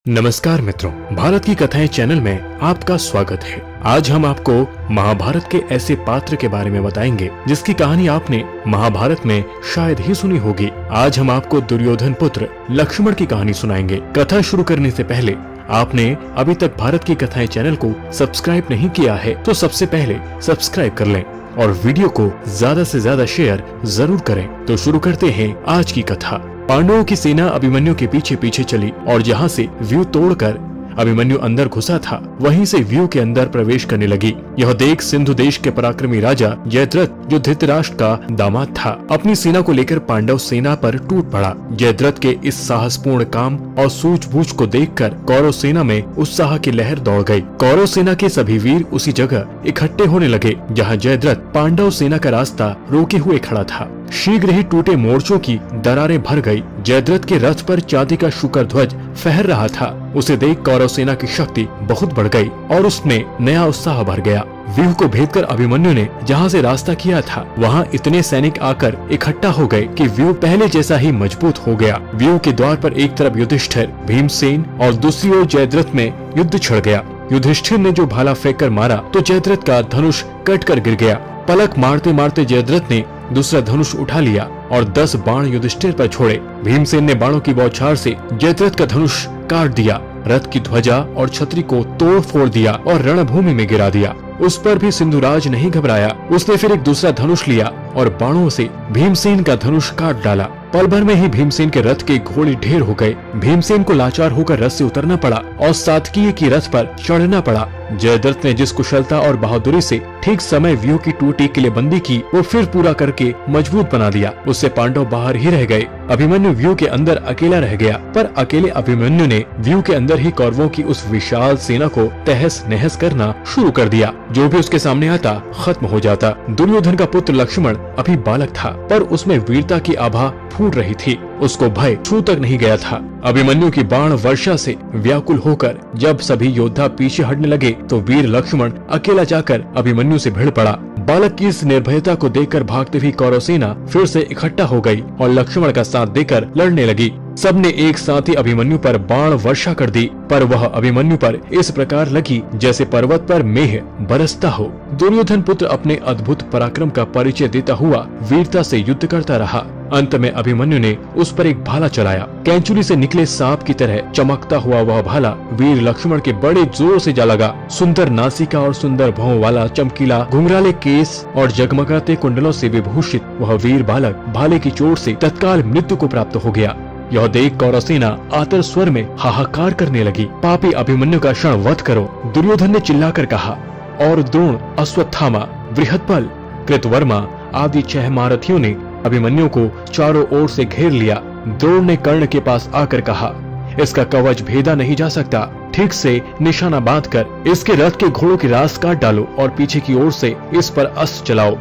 नमस्कार मित्रों, भारत की कथाएं चैनल में आपका स्वागत है। आज हम आपको महाभारत के ऐसे पात्र के बारे में बताएंगे जिसकी कहानी आपने महाभारत में शायद ही सुनी होगी। आज हम आपको दुर्योधन पुत्र लक्ष्मण की कहानी सुनाएंगे। कथा शुरू करने से पहले आपने अभी तक भारत की कथाएं चैनल को सब्सक्राइब नहीं किया है तो सबसे पहले सब्सक्राइब कर लें और वीडियो को ज्यादा से ज्यादा शेयर जरूर करें। तो शुरू करते हैं आज की कथा। पांडवों की सेना अभिमन्यु के पीछे पीछे चली और जहाँ से व्यू तोड़कर अभिमन्यु अंदर घुसा था वहीं से व्यू के अंदर प्रवेश करने लगी। यह देख सिंधु देश के पराक्रमी राजा जयद्रथ, जो धृतराष्ट्र का दामाद था, अपनी सेना को लेकर पांडव सेना पर टूट पड़ा। जयद्रथ के इस साहसपूर्ण काम और सूझबूझ को देखकर कौरव सेना में उत्साह की लहर दौड़ गई। कौरव सेना के सभी वीर उसी जगह इकट्ठे होने लगे जहाँ जयद्रथ पांडव सेना का रास्ता रोके हुए खड़ा था। शीघ्र ही टूटे मोर्चों की दरारें भर गई। जयद्रथ के रथ पर चांदी का शुकर ध्वज फहर रहा था। उसे देख कौरव सेना की शक्ति बहुत बढ़ गई और उसमें नया उत्साह भर गया। व्यूह को भेदकर अभिमन्यु ने जहाँ से रास्ता किया था वहाँ इतने सैनिक आकर इकट्ठा हो गए कि व्यूह पहले जैसा ही मजबूत हो गया। व्यूह के द्वार पर एक तरफ युधिष्ठिर, भीमसेन और दूसरी ओर जयद्रथ में युद्ध छिड़ गया। युधिष्ठिर ने जो भाला फेंक कर मारा तो जयद्रथ का धनुष कट कर गिर गया। पलक मारते मारते जयद्रथ ने दूसरा धनुष उठा लिया और 10 बाण युधिष्ठिर पर छोड़े। भीमसेन ने बाणों की बौछार से जयद्रथ का धनुष काट दिया, रथ की ध्वजा और छतरी को तोड़ फोड़ दिया और रणभूमि में गिरा दिया। उस पर भी सिंधुराज नहीं घबराया। उसने फिर एक दूसरा धनुष लिया और बाणों से भीमसेन का धनुष काट डाला। पल भर में ही भीमसेन के रथ के घोड़े ढेर हो गए। भीमसेन को लाचार होकर रथ से उतरना पड़ा और सात्विकी की रथ पर चढ़ना पड़ा। जयद्रथ ने जिस कुशलता और बहादुरी से ठीक समय व्यू की टूटी किलेबंदी की वो फिर पूरा करके मजबूत बना दिया। उससे पांडव बाहर ही रह गए। अभिमन्यु व्यू के अंदर अकेला रह गया, पर अकेले अभिमन्यु ने व्यू के अंदर ही कौरवों की उस विशाल सेना को तहस नहस करना शुरू कर दिया। जो भी उसके सामने आता खत्म हो जाता। दुर्योधन का पुत्र लक्ष्मण अभी बालक था, पर उसमें वीरता की आभा फूट रही थी। उसको भय छू तक नहीं गया था। अभिमन्यु की बाण वर्षा से व्याकुल होकर जब सभी योद्धा पीछे हटने लगे तो वीर लक्ष्मण अकेला जाकर अभिमन्यु से भिड़ पड़ा। बालक की इस निर्भयता को देखकर भागती हुई कौरव सेना फिर से इकट्ठा हो गई और लक्ष्मण का साथ देकर लड़ने लगी। सबने एक साथ ही अभिमन्यु पर बाण वर्षा कर दी, पर वह अभिमन्यु पर इस प्रकार लगी जैसे पर्वत पर मेघ बरसता हो। दुर्योधन पुत्र अपने अद्भुत पराक्रम का परिचय देता हुआ वीरता से युद्ध करता रहा। अंत में अभिमन्यु ने उस पर एक भाला चलाया। कैंचुली से निकले सांप की तरह चमकता हुआ वह भाला वीर लक्ष्मण के बड़े जोर से जा लगा। सुंदर नासिका और सुंदर भौं वाला चमकीला घुंघराले केस और जगमगाते कुंडलों से विभूषित वह वीर बालक भाले की चोट से तत्काल मृत्यु को प्राप्त हो गया। यह देख कौरव सेना आतर स्वर में हाहाकार करने लगी। पापी अभिमन्यु का क्षण वध करो, दुर्योधन ने चिल्लाकर कहा। और द्रोण, अश्वत्थामा, बृहत्पल, कृतवर्मा आदि 6 महारथियों ने अभिमन्यु को चारों ओर से घेर लिया। द्रोण ने कर्ण के पास आकर कहा, इसका कवच भेदा नहीं जा सकता। ठीक से निशाना बांधकर इसके रथ के घोड़ों की रास काट डालो और पीछे की ओर से इस पर अस्त्र चलाओ।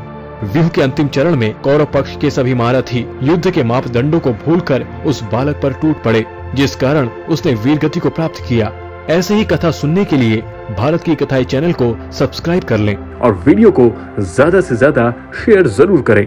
व्यूह के अंतिम चरण में कौरव पक्ष के सभी महारथी युद्ध के मापदंडों को भूलकर उस बालक पर टूट पड़े, जिस कारण उसने वीर गति को प्राप्त किया। ऐसे ही कथा सुनने के लिए भारत की कथाएं चैनल को सब्सक्राइब कर लें और वीडियो को ज्यादा से ज्यादा शेयर जरूर करें।